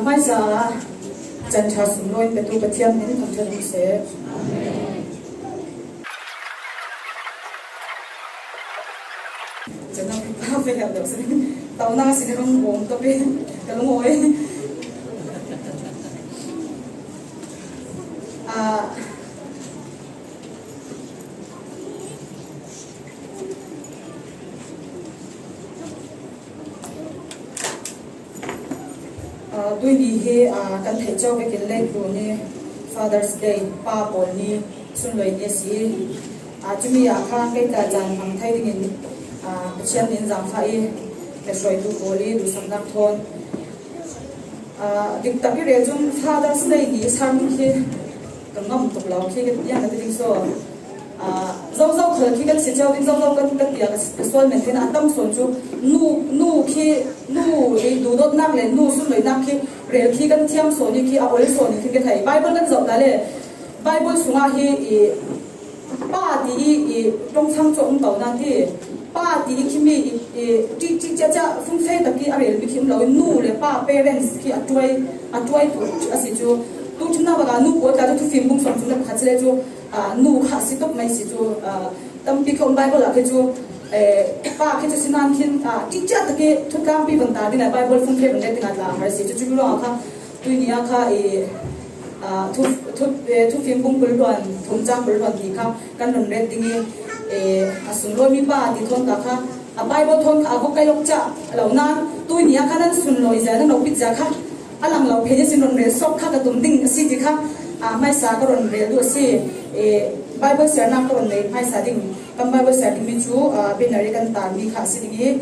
mai sa chan tha sum loi pe tu pathian nin tham than se chana pa ve ya do se tau na sin rong bom to pe ka lo oi tôi đi he kan thei chau ke kel lai ru ni Father's Day pa pol ni sun loi ni si chumi ya kha ke ta jan phang thai ding in chian nin jang phai ke soi tu poli du sam nak thon dik tak re chung Father's Day ni sam khi kan ngam tuk lau khi ke ya na ding so zau zau khờ khi kan si chau ding zau zau kan tia ka sol men thena atam son chu nu khi nu e du dot nak le nu sun loi nak khi rel khi kan thiam so ni khi a ol so ni khi ke thai Bible kan zau da le Bible sunga hi pa ti tong sang chong tau na ti pa ti khi mi ti cha fung fe ta ki a rel bi khim lo nu le pa parents khi atwai tu asi chu tu chuna ba ga nu ko ta tu film bung som chu na kha chile chu nu kha si tok mai si chu tam pi khom Bible a ke chu pa ke chu sinan khin ti cha ta ke thu kam pi ban ta din Bible fung fe ban le tinga la har si chu chu lo kha tu ni a kha thu film bung bul ron thum chang bul ron ki kha kan ron re tingi asun lo mi pa ti thon ta kha Bible thon kha ko kai lok cha lo na tu ni a kha nan sun loi za na no pi cha kha alang lo phe sin ron re sok kha ka tum ding si ti kha mai sa ka ron re du si Bible share na ko ron le mai sa ding kam Bible share ding mi chu binary kan ta mi kha si ding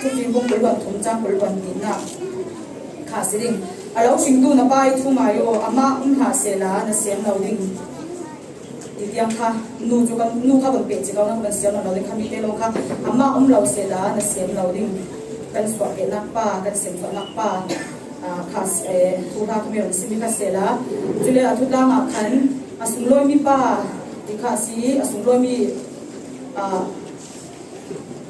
thu film bung bul ron thum chang bul ron ni na kha si ding alo sing du na bai thu ma yo ama ha se la na sem lo ding ti tiang kha nu chu kan nu kha ban pe chi ka na ban sem lo ding kha mi te lo kha ama lo se la na sem lo ding kan swa ke na pa kan sem swa na pa kha thu kha mi ron si mi kha se la jule athu da ma khan asung loi mi pa ti kha si asung loi mi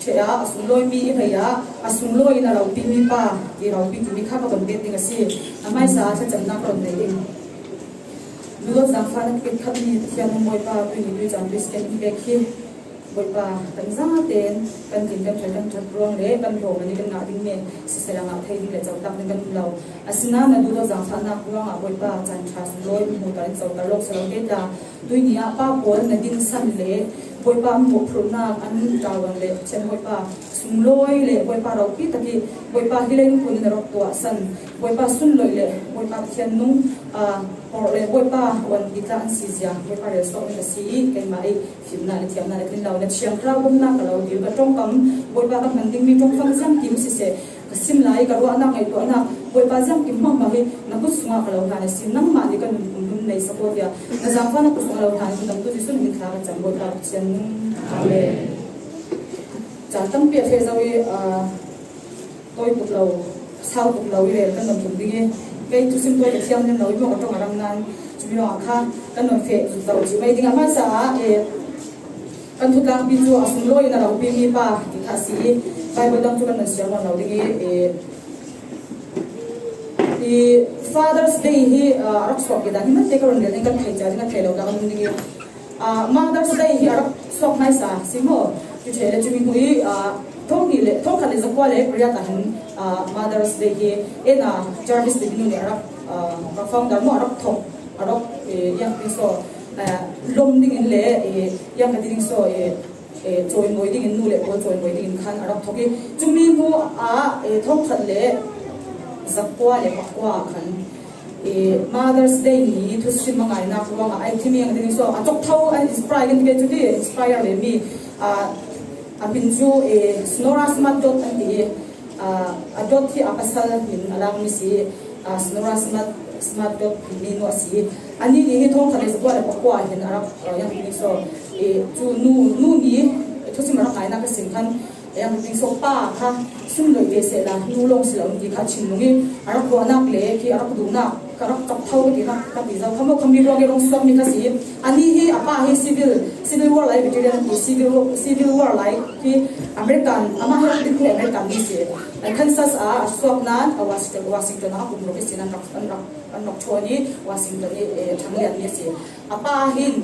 chea asung loi mi phaya asung loi na ro pi mi pa ti ro pi mi kha ka ban be ting asi amai sa cha chan na ron nei ding lu zang fa na ke khat ni thiam moi pa tu ni tu jam bis ken be khi boi pa kan za ten kan tin kan kan that rong le kan ro ni kan na ding me si se la nga thai ni le chau tak ni kan lo asina na du lo zang fa na rong a boi pa chan thas loi mu ta chau ta lok sa ke ta tu ni a pa pol na din san le boi pa mu phru na an tawang le chen boi pa sung loi le boi pa ro pi taki boi pa hi le nu kun na ro to san boi pa sun loi le boi pa thian nung or le boi pa wan ki ta an si zia boi pa le so ni si ken mai phim na le thiam na le kin lo na chiang kra bom na ka lo dil ka tong kam boi pa ka man ding mi tong phang sam kim si se ka sim lai ka ro na ngai to na boi pa jam kim ma ma he na ku sunga ka lo na le sim nang ma ni kan nei support ya na jang fa na ku sunga lo na ni dam tu ji sun ni kha ka cham boi pa chen ale cha tam pia fe zawi toi tuk lo sau tuk lo ile kan nom tum dinge kai tu sim toi thiam nem lo mo ka tong arang nan chumi lo kha kan nom fe zo ji mai dinga ma sa kan thu tang pi chu asung loi na lo pi mi pa ti kha si Bible dam chu kan na sia lo dinge Father's Day hi arak sok ke da ni ma te ka ron le kan thai cha dinga thelo da kan dinge Mother's Day hi arak sok nai sa simo chu chele chumi hui thong ni le thong khale zakwa le priya ta hin Mother's Day hi ena Jarvis de binu ne arak ka founder mo arak thong arak yang pi so lom ding in le yang ka ding so join moi ding in nu le ko join moi ding in khan arak thoki chumi hu thong khat le zakwa le pakwa khan Mother's Day ni thu sim mangai na ko ma ai thimi ang ding so achok thau an inspire gen ke chudi inspire le mi apin chu snora smart dot an ti adot thi apasal hin alang mi si snora smart dot ni no si ani ni hi thong khale zakwa le pakwa hin arap yang ni so chu nu ni thu sim ra kai na ka sim khan yang ting so pa kha sun loi be se la nu long se long ki kha chin lungi arap ko nak le ki arap du na karak kap thau ki na ka bi za khamo khami ro ge rong som mi ka si ani hi apa hi civil war lai veteran ki civil war lai ki American ama ha din ko American ni se Kansas a swak nan a Washington a kumro ke sinan an nok choni Washington e thanglian ni se apa hin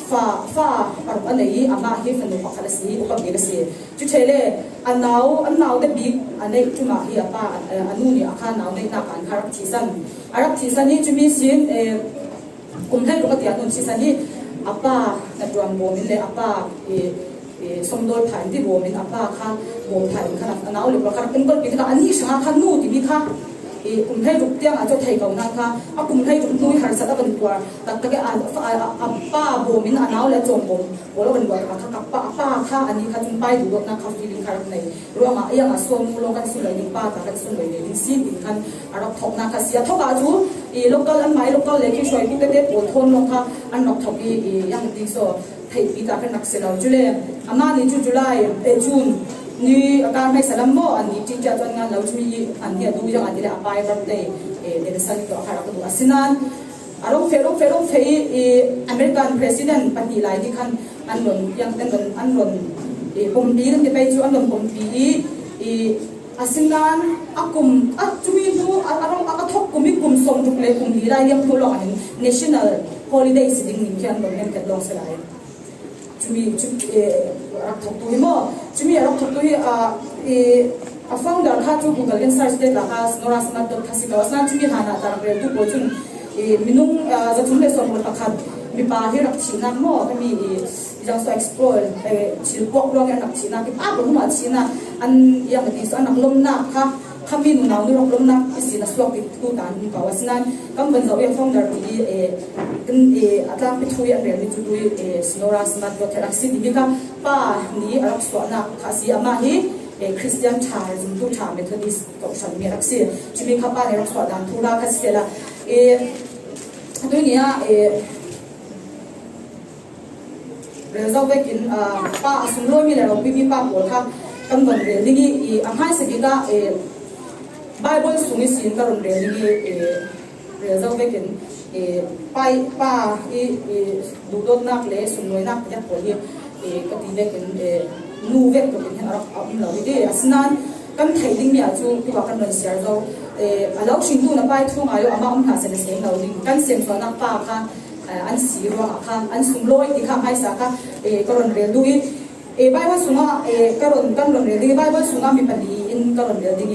fa par anei ama hi fanu pakhala si ko bi se chu thele anau de bi anei tuma hi apa anu ni akha nau nei na kan kharak thi san ni chu mi sin kum thai ko ti anun si san ni apa na tuang bo min le apa somdol phan di bo min apa kha bo phan kha anau le kha kum kol bi ka ani sha kha nu ti bi kha kum thai ruk tiang a cho thai kau na kha a kum thai ruk nui har sa da kan tua tak ka apa bo min anau le chom bo bo lo kan bo ka pa kha ani kha chung pai du dok na kha feeling kha nei ro ma ya ma so mu lo kan su lai ni pa ta kan su lai ni sin in kan arok thok na kha sia thoka chu local an mai local le ki shoi bu te po thon lo kha an nok thok yang ti so thei pi ta kan nak se lo jule ama ni chu July June ni akan mai salam mo ani ti ja ton nga lo chmi an dia du yang an dia apai birthday de san to khara ko asinan arong ferong fei American president pati lai di khan an lon yang ten lon an lon pom di de pai chu an lon pom pi asinan akum chumi bu arong akathok kumi kum som juk le kum di lai yam tholo an national holiday sitting ni khan lon nem ket long salai chumi rak thok tu mo chumi rak thok tu a founder kha chu Google gen search de la has norasmat.khasi ka wasna chumi hana tar re tu ko chun minung za chum le som pa khat mi pa hi rak china mo ka mi jang so explore chil pok lo ga rak china ki pa ko ma china an yang ti so anak lom na kha khami nu naw nu lom na isina swak ti tu tan ni pa wasna kam ban zo ya founder ti kan atlang pi thui an re mi chu tu norasmat.khasi ni ka pa ni arak so na khasi ama hi Christian Charles tu cha Methodist to shan mi raksi chimi khapa ne rak swa dan thura kha sela dunia resolve kin pa asum lo mi le ro bi pa bol kha kam ban re lingi amhai se ga Bible sungi sin ka ron re lingi resolve kin pai pa du dot nak le sum noi nak ja ko hi ka ti le kin nu vek to kin arok am lo de asnan kan thai ding mi a chu ti wa kan ron share zo alo shin tu na pai thung ayo ama um ha se se lo ding kan sem so na pa kha an si ro kha an sum loi ti kha mai sa kha karon re du bai wa sunga karon kan ron re bai wa sunga mi pali in karon re ding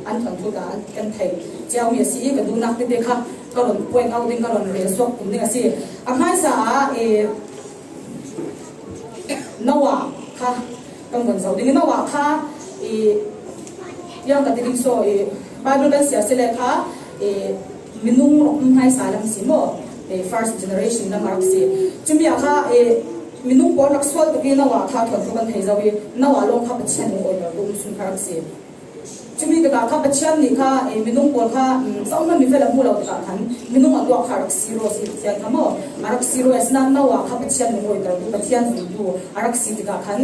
an thang thu da kan thai chao mi si ka du nak te kha karon point out ding karon re sok kum ding asi amai sa nawa kha kam gon zo ding nawa kha yang ka ding so Bible kan sia sele kha minung rom hai salam simo first generation na mark si chumi kha minung por nak swal to ki nawa kha thon kan thei zawi nawa long kha pachen oi na dum sun kha si chumi ka kha pachen ni kha minung por kha sauna mi fela mu lo ta khan minung a to kha rak si ro si sia kamo arak si ro esna nawa kha pachen oi ta du pachen du arak si ka khan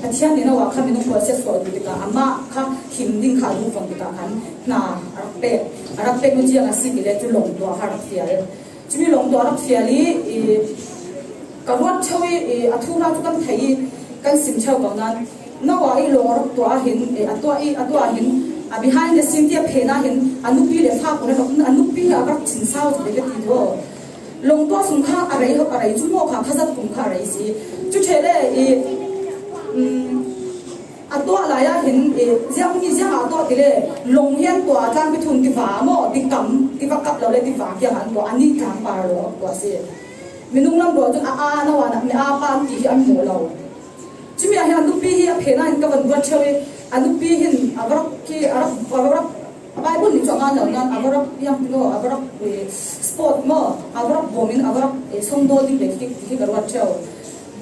pathian ni nawa kha minung process ko du ka ama kha himding kha du fong ka khan na arak pe mu ji ang si le tu long do ha rak sia chumi long do rak sia li ka wat chawi athura tu kan thai kan sim chau ka nan nawa I long rak to a hin atwa hin a behind the scene tia phena hin anupi le pha ko na anupi a rak chin sao de ti do long to sum kha arai chu mo kha khazat kum kha rai si chu thele atwa la ya hin jiang atwa tile long hian to atang bi thun ti va mo ti kam ti va kap lo le ti va kya han to ani kam par lo to se minung lam do chu a na wa na me a pa ti an mo lo chimi a hian du pi hi a phena hin ka ban gwa chewe anu pi hin agarok ki agarok Bible ni changa na nan agarok yang no agarok sport mo agarok bomin agarok somdo di le ki garwa cheo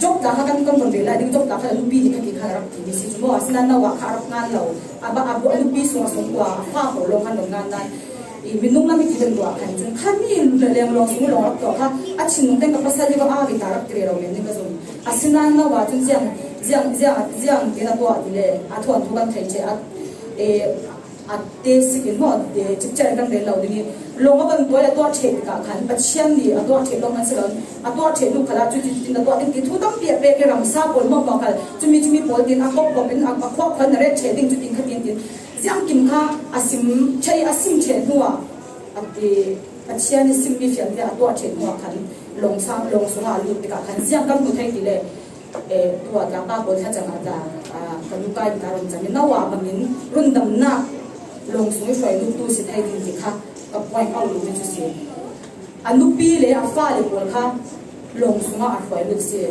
job ta kan kon de la di job ta lu pi ni ka ki kharap ti si mo asnan na wa kharap ngan lo aba abu lu pi so so kwa fa ho lo kan lo ngan nan minung na mi ti den wa kan chun khan mi le leng lo su lo to kha a chin nung ten ka pasal di ba a vi tarap tri ro men ni ka zum asinan na wa chun jiang de na to a di le a thon thu kan thai che a อัดเตสิกินหมดเดจิเจกันเดเราดิลงมาบนตัวตัวเฉดกับขันปัจเจียนดีตัวเฉดลงมันสิเราตัวเฉดลูกขลาจุดจินตัวติดทุต้องเปียเปียกรำซาบนมองบอกกันจุมีปอดินอักบเป็นอักควบพันเรศเฉดดิ้งจุดดิ้งขัดดิ้งดิ้งยังกินข้าอาซิมใช้อาซิมเฉดหัวอัดปัจเจียนซิมมีเสียงเดียตัวเฉดหัวขันลงซ้ำลงสุราลูกติกับขันยังกันดูไทยดีเลยตัวกาป้าบนท่าจังอาจารย์กันลูกไก่การุณจันทร์นว่าบางมินรุ่นดำหน้าลงสวยลูกตู้สิไทยดีดีค่ะกับไว้เอาลูกนี่จะเสียอันลูกปีเลยอาฟ้าเลยบนค่ะลงสวยอาสวยลูกเสีย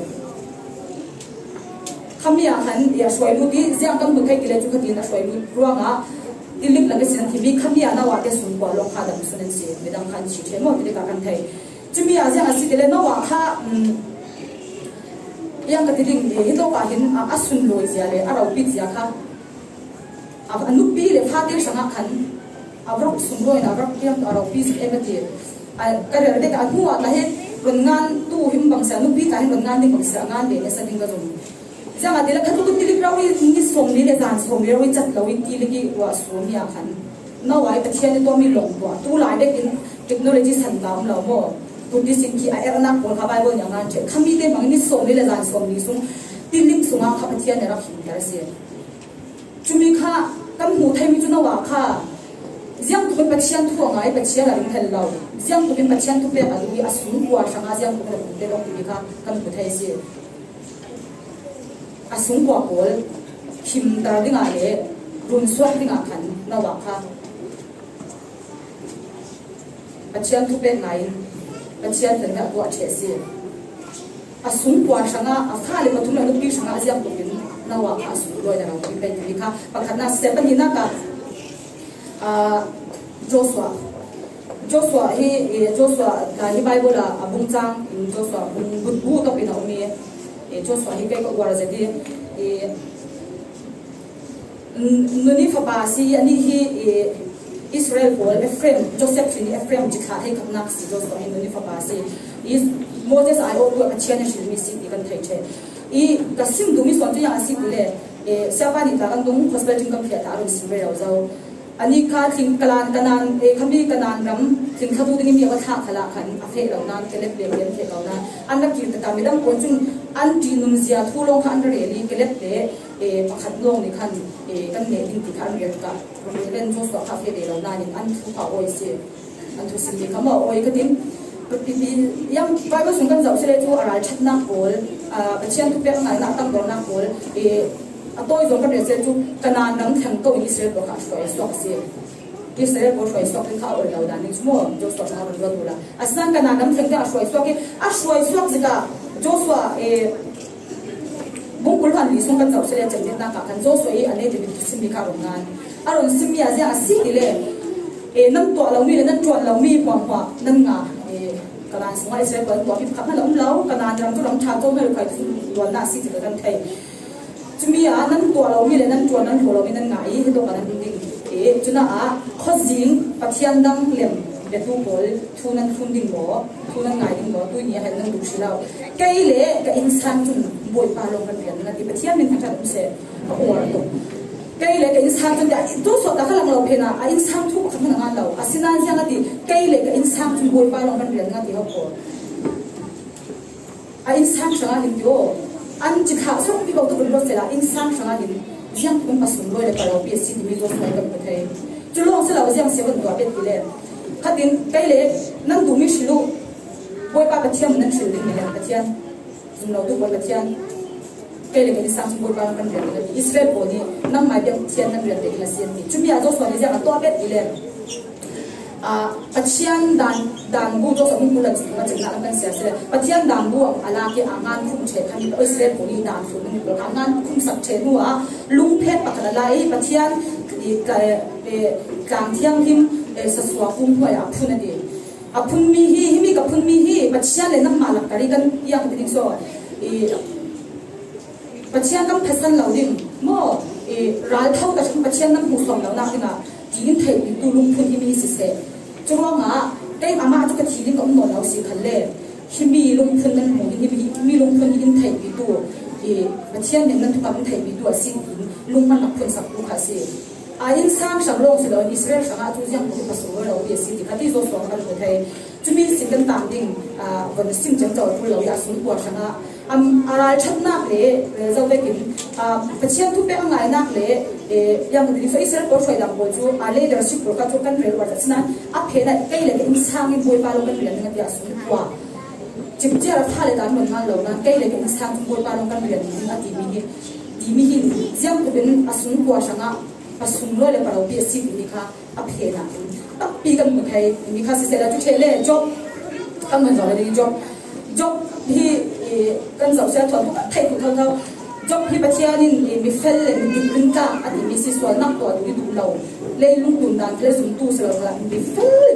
ขมิ้นหันอย่าสวยลูกที่เสียงกันดูไทยดีเลยจุกทีน่ะสวยลูกรัวงะที่ลิบหลังเสียงที่มีขมิ้นน่ะว่าจะสูงกว่าลงขาดำสุนันเสียไม่ดังขันชีเทมอที่ได้การไทยจะมีอาเซียนอาศิเลยน่ะว่าค่ะยังกระดิ่งฮิโตกาหินอาสุนลอยเสียเลยอาเราปิดเสียค่ะอันนุปีเลยพาเที่ยวสังขันอาเราสุนลอยนะเราเที่ยวอาเราปิดเอเมติก็เรื่องเด็กอันหัวแต่เห็นคนงานตู้หิมบังเสียนุปีแต่เห็นคนงานดิ้งบังเสียงานเด็กเนี่ยสิ่งก็จงจังอันเดียวกันทุกทีเราวิส่งนี่เลยจานส่งเราวิจัดเราวิตีเลยกี่ว่าส่งเนี่ยขันน่าไว้แต่เที่ยวนี่ตัวมีหลงตัวตู้หลายเด็กเทคโนโลยีสันดานเราโม่ตุดิสิ่งที่ไอ้เรานักคนขับไปบนอย่างนั้นเช่นขมิ้นเดมันนี่ส่งนี่เลยจานส่งนี่ส่งตีลิงส่งมาขับเที่ยวเนี่ยเราหินกันเสียจุมีค่ะกันหูไทยมีจุนว่าค่ะยังตุเป็นปัจจัยทั่วไงปัจจัยอะไรเห็นเรายังตุเป็นปัจจัยทุกแบบอะไรอาศัยกว่าสังอายังตุเป็นเรื่องที่ค่ะกันหูไทยเสียอาศัยกว่าโกลหิมตาดิ่งอะไรรุนสวดดิ่งขันนว่าค่ะปัจจัยทุกแบบไงปัจจัยเป็นแบบตัวเฉยเสียอาศัยกว่าสังอาฟ้าเลยมาทุ่มเลยลูกพี่สังอายังตุเป็นนว่าค่ะสุดเลยนะเราเป็นที่ค่ะปกติน่าเสียเป็นที่น่ากับJoshua hi hi Bible la abung chang Joshua bu to pina umi Joshua hi kai ko gwara jadi nuni fa ba si ani hi Israel bol Ephraim Joseph ni Ephraim jikha he kapnak si Joshua hi nuni fa ba si is Moses I o ko achian shi mi si kan thai che I kasim dumi so ya asi bile sapa ni ta kan dum hospital ting kam phia ta ro si be ro zauอันนี้ข้าทิ้งกลานกันนานขมีกันนานรำทิ้งข้าดูดิ้งมีว่าท่าขลักขันอาเฟเรานานเกล็ดเลี้ยงเลี้ยงเฟเรานานอันนักกิจกรรมไม่ต้องคนจุนอันจีนุนเสียทุลงขันเรลีเกล็ดเละขัดลงในขันกันเนี่ยดิ้งที่ขันเรียนกับโรงเรียนโจสวคาเฟ่เรานานอันทุกข้าวโอยเสียอันทุกสิ่งที่เขาบอกโอยก็ดิ้งปียังไปก็ส่งกันเจ้าเสด็จทั่วอะไรชัดนักโอยประเชียนทุกเรื่องไหนนักตั้งโดนนักโอยตัวอีกคนเดียวเสียจุกันนานนั่งแข่งตัวอิสราเอลก็ขาดสวยสอกเสียอิสราเอลก็สวยสอกเป็นข้าวเราด้านนี้สมมติโจสวน่ารักดูละอาศัยกันนานนั่งแข่งตัวสวยสอกสวยสอกสิกาโจสวบุ้งกุลหันลิส่งกันเจ้าเสียจังเด็ดนักกันโจสวยอันนี้จะเป็นสิ่งมีค่าโรงงานอารมณ์สิ่งมีอะไรสิ่งที่เลยนั่งตัวเรามีเลยนั่งจวนเรามีความว่านั่งงากันนานสมัยอิสราเอลตัวพิพากษาเรากันนานรำตัวรำชาโจไม่รู้ใครตัวน่าสิ่งที่เกิดกันไทยจุมีนั่นตัวเรามีเลยนั่นจวนนั่นตัวเรามีนั่นไงที่ตัวกันนั่นดิ้งจุน่ะข้อสิ่งปัจจัยดังเลี่ยมเด็ดทุกคนทุนนั้นทุนดิ้งบ่ทุนนั้นไงดิ้งบ่ตัวนี้ให้นั่นดูสิเราไกลเลยกับอินสันจุนบ่อยปาลงกันเรียนนั่นที่ปัจจัยมันทางการอุตสาหกรรมหัวเราไกลเลยกับอินสันจุนเดียวตัวสดแต่ก็ลังเราเพน่ะอินสันทุกคนงานเราอาศัยนั่นยังนั่นที่ไกลเลยกับอินสันจุนบ่อยปาลงกันเรียนนั่นที่เขาพออินสันช่างหินโยอันจิตขาส่งที่เขาตัวรถเสร็จแล้วอินสันช่างหินยังเป็นผสมด้วยเลยกับเราเปลี่ยนสิ่งที่มีตัวสวยกับประเทศจุดลงเสร็จแล้วยังเสียวันตัวเป็นกี่เล่มขัดดินไกลเลยนั่นดูมิชิลูบอยป้าประเทศมันนั่นชิลดิ้งเลยประเทศจุดเราดูบอยประเทศไกลเลยกับอินสันบอยป้ากันเรียนเลยอิสราเอลคนนี้นั่งหมายเดียวเทียนนั่นเรียนเด็กละเสียนนี่จุดมีอะไรตัวสวยยังตัวเป็นกี่เล่มปัจจัยดันบูโจสมุนกุลจิมาจากนั้นเป็นเสียเสียปัจจัยดันบูอะไรที่อ่างงานคุ้มเชคันอิสราเอลคนนี้ดันสุดนี่ก็อ่างงานคุ้มสักเชนัวลุงเพชรปัจจัยอะไรปัจจัยกลางเที่ยงหิมสสวาคุ้มหัวอาพุนนั่นเองอาพุนมีฮีมีกับพุนมีฮีปัจจัยเลยน้ำมาหลักการกันยังติดโซ่ปัจจัยกันพัฒนาเราดิ่งมั่วรายเท่ากับปัจจัยน้ำหูส่งเราหนักนะจีนไทยดูลุงพุนที่มีสิเสจุลงะได้อามาจุกทีนี่ก็อุ่นเราสิคันเล่ที่มีลุงพุนนั่นหูที่มีลุงพุนที่ไทยมีตัวปัจจัยหนึ่งนั่นทุกคนไทยมีตัวสิ่งลุงมันหลักพุนสักลูกค้าสิอ in sang sang long se lo Israel sang a tu jang ko pasu lo bi si ti khati zo so kan ko thai chumi singan tam ding van sim chang chaw tu lo ya sun ko sang a aral that nak le zo ve kin pachian tu pe angai nak le yang di fa Israel ko foi dam ko chu a le der si pro ka chu kan rel wa chna a phe na kai le in sang in boy pa lo kan rian ngat ya sun ko chim chia ra thale dan man ngal lo na kai le in sang boy pa lo kan rian ni ati mi hi jam ko ben asun ko sang a pasung lo le paro pi si ni kha a phe na ta pi kan mu thai ni kha si se la chu chele job kan man zo le job hi kan zo se thon ko thai ku thau job hi bachia nin mi fel le mi din ka ati mi si so nak to du du lo le lung dun dan le zum tu se la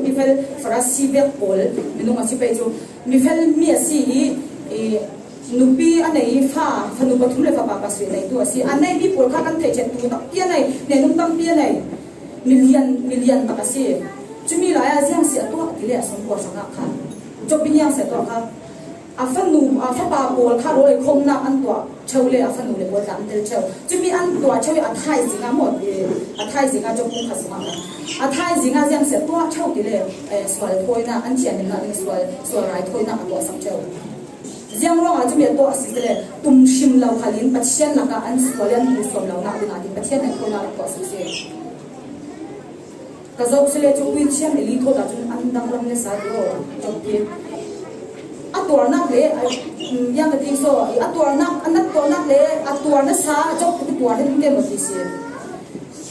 mi fel fra si ve pol mi no ma si pe jo mi fel mi si nupi anei fa phanu pathum le fa pa pa sui nei tu asi anei bi pol kha kan thei chen tu ta pia nei ne num tam pia nei million ta kasi chumi la ya siang si atwa ki le som ko sanga kha job bi yang se to kha afanu afa pa pol kha roi khom na an to chaule afanu le bol dam tel chau chumi an to chawi athai singa mo athai singa job ku khasma athai singa siang se to chau ki le swal thoina an chian na ni swal rai thoina ko sam chau Jiang long aja biar doa sih le, tumsim lau kalian pasien laka an sekalian musuh lau nak dengan di pasien yang kau nak doa sih. Kalau sele cukup siang ini thot aja andang lam le sado cukup. Atuar nak le, yang ketiga so, atuar nak anak tuar nak le, atuar nak sah cukup atuar ni mungkin mesti sih.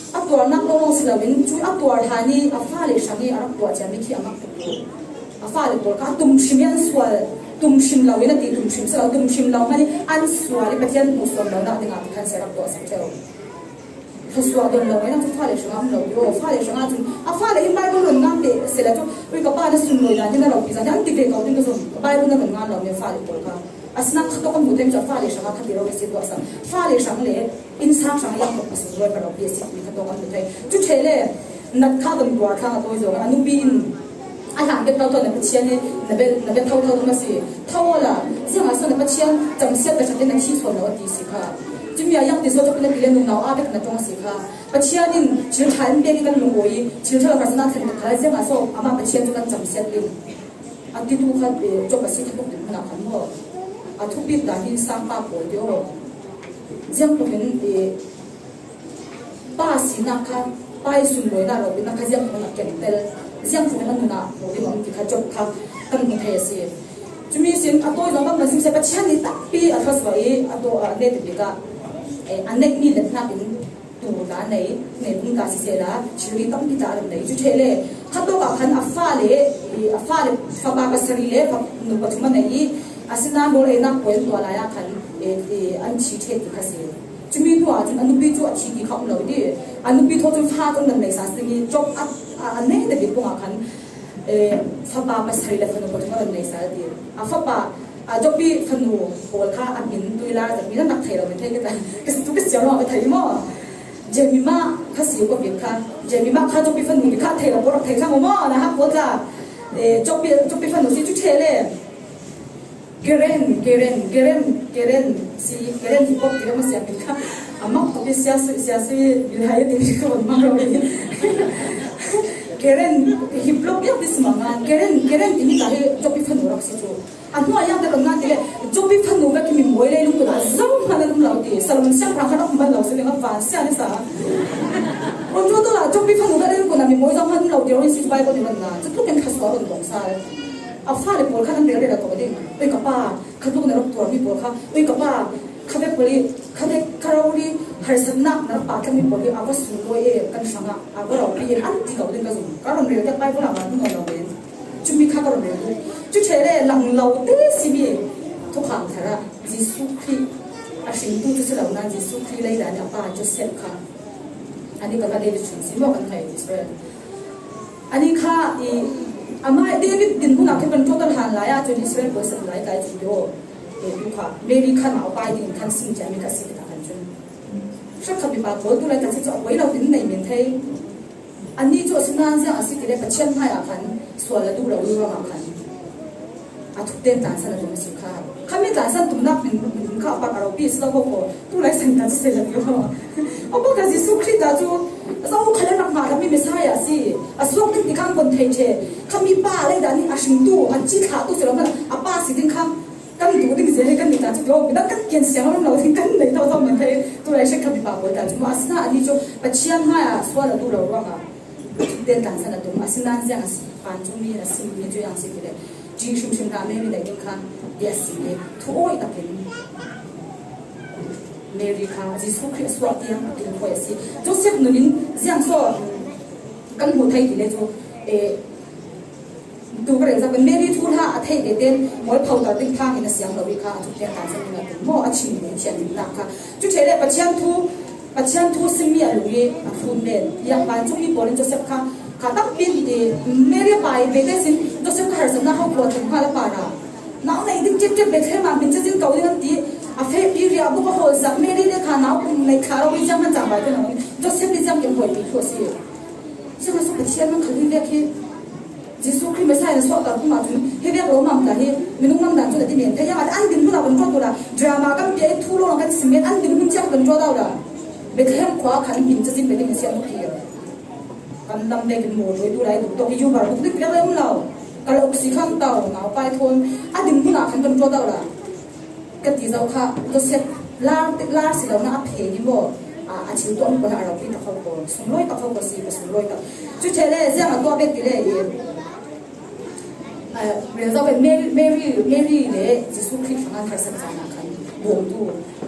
Atuar nak long selawin, cuy atuar hani apa le sangi anak tuar jadi ki amak tu. Apa le tuar kan tumsim yang sual. Tumsim lau ini nanti tumsim lau mana ansuari pasien musuh lau nak dengan kan serap doa saja. Musuh don lau ini nanti faham semua lau yo faham semua tu. Faham ini baru orang ngambil sila tu. Mereka pada sungai dah jadi lau bisa jangan tiga kau tinggal tu. Baru orang ngambil lau ni faham boleh. Asnak tu kan bukan macam faham semua kan dia orang situ asal. Faham semua le insan semua yang masuk luar pada biasa kita tu kan betul. Tu cile nak kau tu buat kau tu itu anu bin anak kita tahu nak percian ni, nak tahu masih tahu lah. Siapa asal nak percian, jam siap dah jadi nak siswa nak disika. Cuma yang disika tu kena pilih nung nawa abek nak tong sika. Percian ni, cerita yang biar kita nungguin, cerita lepas nak terima kalau siapa asal ama percian tu kan jam siap ni. Ati tu kan coba sih tu pun nak kamu. Atu pi dah ni sampai boleh. Siapa tu kan pasti nak kan, pasti sungai nak robi nak kajian pun nak kental. Siang tu memang nak boleh orang kita job kah kan mungkin sih. Cuma sih atau orang kan masih seperti ni tapi atas way atau net juga anek ni lepas ni tu dah ni pun kasih sila ciri tam kita ada ni. Jadi le kalau kan afale fabak seri le nubat cuma ni asina boleh nak poin tu alaya kan anci cek kasih. Cuma tu aja anu bicu aci di kau lalu dia anu bicu tu faham tu nak sah segi job aneh tapi pun akan fapa pasari le fanu potong orang nesa dia. Fapa job bi fanu boleh amin tu ilah tapi nak thaiเราไม่ใช่kita tu kita jangan orang thai mo. Jemima kasih ko biar kan Jemima kah job bi fanu bi kah thaiเราboleh thai sama moนะฮะboleh job bi fanu si tu cile. Geren si geren hip hop dia masih ambil kan. Amak tapi siasi bilai dia juga orang ni. Geren hip hop yang di semangat. Geren ini tahu jobi penuh orang situ. Anu ayam dia orang ni le jobi penuh kan kami mulai lu tu dah zaman mana lu lau dia. Selalu siang perangkat aku mahu lau selenge fans siapa ni sah. Orang tu lah jobi penuh kan lu kami mulai zaman lu lau dia orang situ baik kau dia orang. Jadi kan khas kau orang dong sah. Afal le polka nan dere ko de oi kapa khadu na ro to mi polka oi kapa khade poli khade karauli har sanna na pa kami poli awas lo e kan sanga agora pi an ti ko de ka zum karon re ta pai pula ma tu no le chumi kha karon re chu chere lang lo te si bi to khang thara jisu khri a shin tu tu sala na jisu khri lai da na pa joseph kha ani ka de chu si mo kan thai israel ani kha Amai David din pun nak kepen total han laya jadi Israel person laya kai video duka maybe kan mau pai din kan sing jami kasih kita kan jun syak kami pa ko tu lai kasih jo wei lau din nei min thei ani jo sinan sia asik le pachian hai akan swala du lau lu ma kan athuk ten tan sana jo si kha kami tan san tum nak min kha pa ro pi sa ko tu lai san ta se la yo oba kasi sukri ta jo sau khale nak ma kami mesaya si asok din dikang kon thei che kami pa le dani ashing tu anchi kha tu selo man apa si din kham kan du ding je kan ni ta chu lo bidak kan ken siang lo lo kan nei tho tho man thei tu lai she kami pa ko ta chu asna ani chu pachian ha ya swa la tu lo wa ga den kan sana tu asna jang as pan chu mi na sim ni chu yang si le ji shum shum ka me ni dai ding khan yes ni thu oi ta ken Mary kha Jesus Christ wa tiang tin ko si Joseph nunin jiang so kan mu thai ti le chu tu ka re za Mary thu ha a thai de ten moi phau ta ting thang in a siang lo ri kha chu ten ta sa ni na mo a chi ni chen ni na kha chu che le pachian thu simi a lu ye a thun len ya ban chu mi bolin Joseph kha tak pin de Mary pai be de sin Joseph ka har sa na ha ko thum kha la pa ra now nei ding chip chip be the ma bin chin kau din ti a fe pi abu ko hol sa Mary de kha na nei kha ro wi jam man jam ba de no Joseph ni jam ke hoi pi ko si sama so pachian man khali ve ki Jesus Christ Messiah so ta kuma tu he ve ro mam ta he minung mam dan chu da ti men thaya an din bu na ban ko la drama kam pe thu lo kan simen an din mun chak ban jo da la be khem khwa khan bin chin be de sian ki kan lam de kin mo du lai du to ki ju bar du dik le am lao kala uksi kham tau na pai thon a din bu na khan ban jo da la ka ti zau kha to set la si lo na a phe ni bo a chiu to ko na ro pi ta ko sum loi ta ko si sum loi ta chu chele ja ma to be ti leเรื่องเป็นเมรี่เลยจิสุคริสต์งานทางศาสนาคันบ่งดู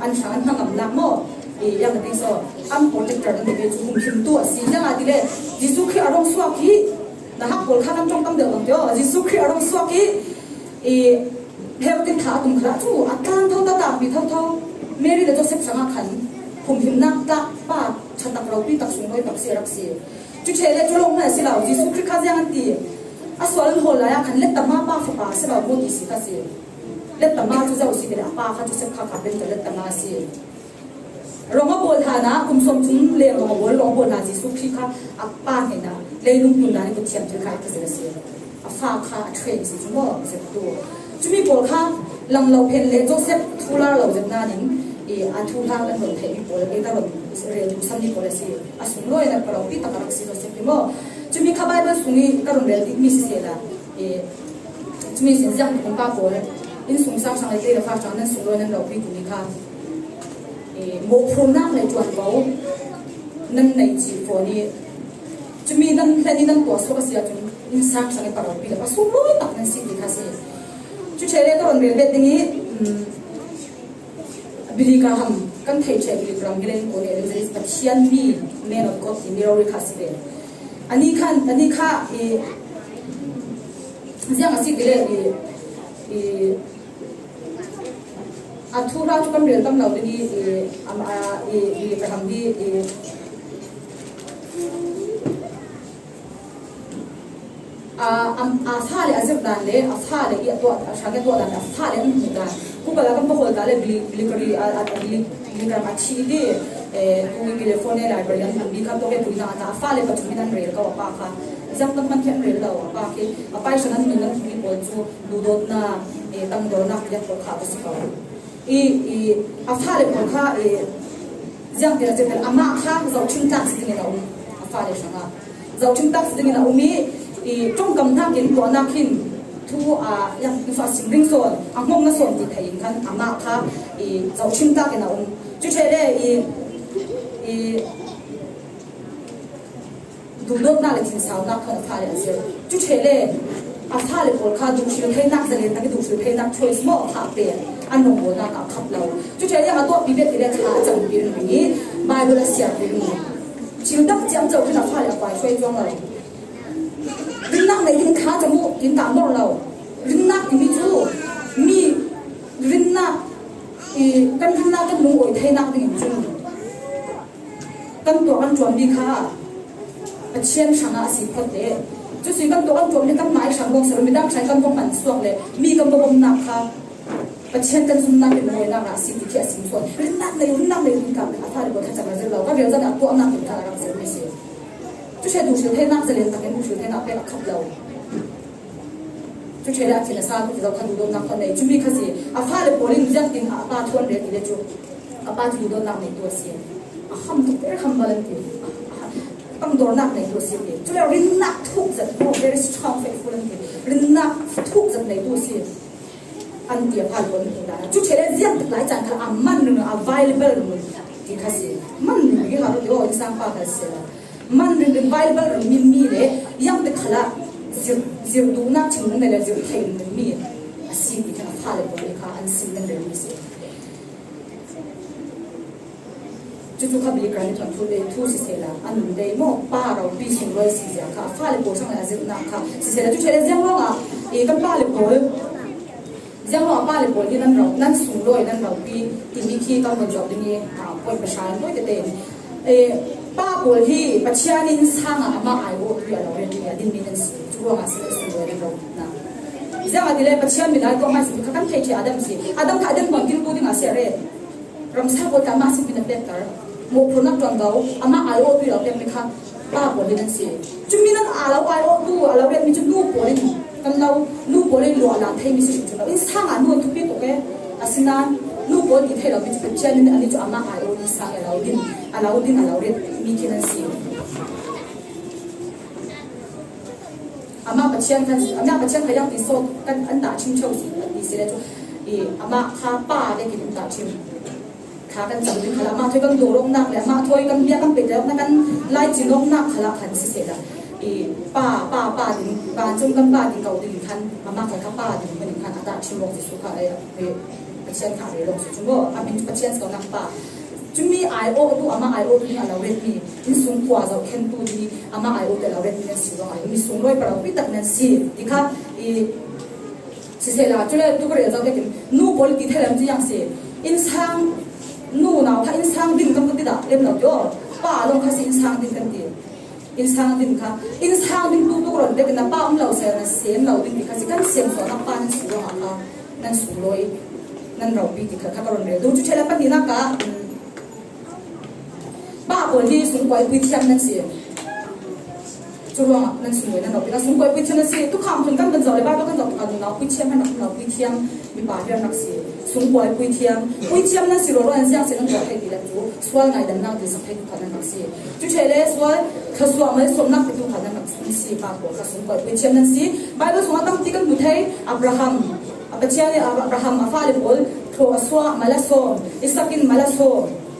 อันทางทางกับนักโม่ยังติดโซ่อันโปรเจกต์นั้นเป็นจุดพิมพ์ตัวสิ่งที่อะไรเลยจิสุคริสต์อารมณ์สวากีนะฮะคนข้ามจ้องตั้งเดือดตั้งเดียวจิสุคริสต์อารมณ์สวากีเฮลตินขาตุ้มขาจู่อัตราเท่าตาปีเท่าเมรี่เลยจะเสพสังขันผมพิมพ์นักตาป้าฉันตักเราปีตักสูงเลยตักเสียรักเสียจุดเชลเลยจุดลงมาสิเราจิสุคริสต์ข้ายังตีaswal hol la ya kan let tama pa fa pa se ba mo ti si ka si let tama chu zau si de pa kha chu se kha kha ben let tama si ronga bol tha na kum som chung le ronga bol na ji su khi kha a pa he na le lung tun na ni ko thiam thil khai ka se si a fa kha a train si chu mo se tu chu mi bol kha lang lo phen le Joseph thula lo jat na ning a thu tha kan lo thei bol ke ta lo re tu sam ni bol si a sum lo ina pa lo pi ta ka si Joseph ni mo Cumi kabar bersungi karun berarti misi sila. Cumi senjak kumpa boleh. In sungsang sang itu lepas jangan sungguh nan lopi kumi kah. Mau program le jual bau nan naik jiwa ni. Cumi nan tadi nan tua suka sia cumi in sang sang itu lopi lepas sungguh tak nan sih dikasih. Cuma cere karun berarti ni beli kaham kan thai cere beli perang gila ni boleh jadi pasian ni man of God ini orang kasih deh. Ani kha jiang asi gile athura chu kan rel tam lo ni paham di sa le azab dan le sa le ya to shaga to dan sa le ni dan ku bala kan ko ta le bili kari bili ka ma chi de tu gile phone la ba yan bi ka to ke tu na ta fa le pa chu nan rel ka pa kha jam tam man khen rel da pa ke pa sanan ni nan ni po chu du dot na tam do na ya ko kha si ka a fa le ko kha jam ke je ama kha zo chim ta si ni na a fa le shanga zo chim ta si ni na umi trong cầm thang kiến của na kinh thu yang fa sim ring son ang mong na son ti thai kan ama kha zau chim ta ke na chu che le du dot na le tin sao na kha tha le se chu che le a tha le por kha du shi thai nak zalen ta ke du shi thai nak choice mo kha pe an no bo na ka khap lo chu che le ma to bi be ti le kha chang bi ni bible sia bi ni chiu dak jam zau na pha le kwai choi jong lo rin nak này rin khá cho mu rin tạm đâu lâu rin nak thì mi chú mi rin nak kan rin nak kan nung oi thay nak thì chú kan to kan chuan mi khá a chen sang a si phot le chú si kan to kan chuan mi kan mai sang bong sar mi dam sang kan bong man suak le mi kan bong nak khá a chen kan sun nak kan oi nak a si ti khia sim so rin nak này rin kam a tha le bo kha cha ma zel lo ka rel za na to nak ki tha ra se mi se chú sẽ đủ sự thế nào liền ta cái đủ sự thế nào phải khắp lâu chú sẽ đã chỉ là sao thì đâu khăn đủ đông nằm ở đây chú biết cái gì à pha để bồi linh giang tiếng à ba thôn để chú à ba chú đông nằm này tua xí à không thực tế không bao nhiêu ต้องโดนนักในตัวสิจุดเรารินนักทุกจัดโอ้ very strong faithful นั่นเองรินนักทุกจัดในตัวสิอันเดียพันคนนี้นะจุดเฉลี่ยเยี่ยมหลายจังคือมันหนึ่ง available หนึ่งที่เขาสิมันหนึ่งที่เขาเรียกว่าอินสังปาเขาสิมันหนึ่ง available หนึ่งมีเลยยังเป็นขละจะดูนักถึงนั่นเลยจะเห็นหนึ่งมีสิ่งที่เขาพาเลยคนนี้ค่ะอันสิ่งนั้นเลยมีสิจู่ๆเขาบินกระดิ่งทุเรศทุสิเสละอันนั้นได้หม้อป้าเราปีส่งเลยสิเสียค่ะฟ้าเลยโผล่ช่างอะไรจะนักค่ะสิเสละจู่ๆเลยยังร้องอ่ะกันป้าเลยโผล่ยังร้องป้าเลยโผล่ที่นั่นเรานั่นสูงเลยนั่นเราปีที่มีที่ก็มันจบตรงนี้ป่วยประชาชนด้วยกันเองป้าโผล่ที่ปัจจัยนี้สร้างอ่ะมาไอ้โว้ที่เราเรียนเนี่ยดินมีนั่นสิจู่ๆมาสิเลยสูงเลยเรานะยังอะไรเลยปัจจัยมีได้ก็มาสิเขาตั้งใจที่อาดัมสิอาดัมค่ะอาดัมก่อนกินกูดิ้งอาเซียเร่รำซาบดามาสิเป็นแบบนั้นโมพนักจวนเราอามาไอโอตัวเราเป็นไหมคะป้าปวดเลยนั่นสิจุดมีนั่นเราไอโอตัวเราเรียนมีจุดลูกปวดเลยกันเราลูกปวดเลยหล่อหลังเทมีสิ่งจุดเราอินสร้างอันนู้นทุกปีตัวแกอาศินันลูกปวดที่เทเราเป็นจุดเช่นนี้อันนี้จุดอามาไอโอนี่สร้างเราดินเราเรียนมีแค่นั้นสิอามาปัจเจียนกันอามาปัจเจียนขยันติดโซ่กันอันตาชิมเช่าสิดีเสียแล้วจุดอามาข้าป้าได้กินอันตาชิมขากันจับดึงขลังมาถอยกันดูลงนักเลยมาถอยกันเบี้ยกันปิดแล้วนั่นกันไล่จีนลงนักขลังขันเสียละป้าดึงป้าจงกันป้าดึงเก่าดึงขันมาใครข้าป้าดึงมันดึงขันอัตราชิมลงสิสุขาปัจเจียนขาเลยลงสิจุ่มว่าอามินปัจเจียนสกัดนักป้าจุ่มมีไอโอตัวอามาไอโอตัวนี้เราเรียนมีสูงกว่าเราเข็นตัวนี้อามาไอโอแต่เราเรียนมีสิว่ามีสูงร้อยประมาณพิตักนั่นสิที่ค่ะสิเสละจุดเลยทุกเรื่องเราได้กินนู่บอลที่เท่าไหร่ที่ยังเสียอินซังนู่นเอาถ้าอินซังดินกันก็ติดเล่มเราโย่ป้าลงข้าสิอินซังดินกันดีอินซังดินค่ะอินซังดินทุกคนเด็กนะป้าเราเสียนะเสียเราดินที่ข้าสิกันเสียงสอนป้านั่นสูงอ่ะนั่นสูงเลยนั่นเราปีที่ข้าก็รอนเลยดูจุดเชลปันดีนักะป้าคนที่สูงกว่าวิทยานั่นเสียจุดว่านั่นสูงเลยนั่นเราปีนั้นสูงกว่าวิทยานั่นเสียทุกคำถึงกันเป็นจอเลยบ้านก็กันจอกันเราวิทยามันเราวิทยามีบาดเจ็บนักเสียสูงกว่าวิทยานั่นสิเราอันเสียงเสียงเราให้ดีแล้วจูส่วนไหนดังนั้นดีสักให้ทุกคนนักเสียจุดเชลส่วนข้าส่วนไม่สมนักทุกคนนักเสียป้าคนข้าสูงกว่าวิทยานั่นเสียบางส่วนตั้งที่กันบุตรให้อับราฮัมปัจจัยนี้อับราฮัมอาฟาลิบอลโทอัสวามาลาโซอิสักินมาลาโซ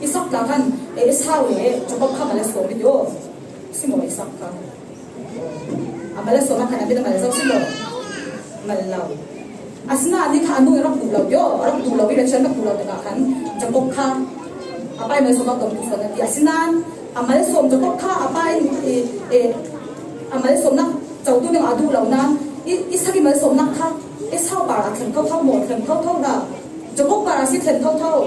อิสักหลังกันอิสฮาวเล่จะบอกข้ามาลาโซวิดีโอสิโมอิสักกันมาลาโซมาขนาดนี้มาลาโซสิโมมาลาอาสนะนี่ข้านุรับดูเราโย่รับดูเราวิเรชันรับดูเราแต่ละครั้งจะบอกข้าapa yang masuk dalam tulisan nanti asinan amal som jatuh kah apa yang amal som nak jauh tu yang adu launan isaki amal som nak kah isau bara khen kau mod khen kau dah jatuh bara si khen kau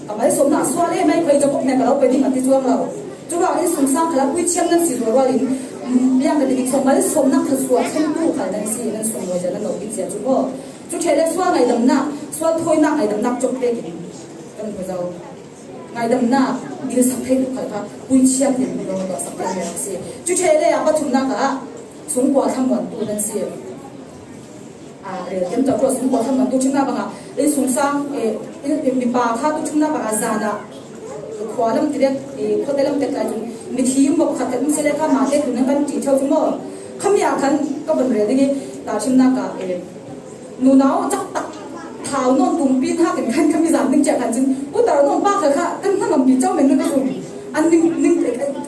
amal som nak suara mai kau jatuh ni kalau pergi nanti jual lau jual ini sungsang kalau kuih ciam nanti jual ini yang kedua som amal som nak kesuat khen tu kalau nanti si nanti som wajah nanti lebih siap jual jual chele suara ngai dam nak suara thoi nak ngai dam nak jatuh deh kan kau ngày đâm na điều sắp thấy được phải vui chiêm thì mình nói là sắp thấy được gì chú chế đây apa chúng ta cả xuống qua thăm vấn tu nên gì để kiếm tập rồi xuống qua thăm vấn tu chúng ta bằng đến xuống sang mình bà khác tu chúng ta bằng già nè khóa lâm thì đấy có thể lâm thì cái chúng mình thiếu một khát cũng sẽ lấy tham mà thế chúng ta chỉ cho chúng nó khôngอยากคันก็เป็นเรื่องนี้แต่chúng ta cảหนูน้องจักตักเท้านอนตุ้มปีนท่าถึงขั้นมีสามถึงเจ็ดขันจริงกูแต่เรานอนป้าค่ะกันถ้ามันมีเจ้าเหม็นก็ถูกอันนึง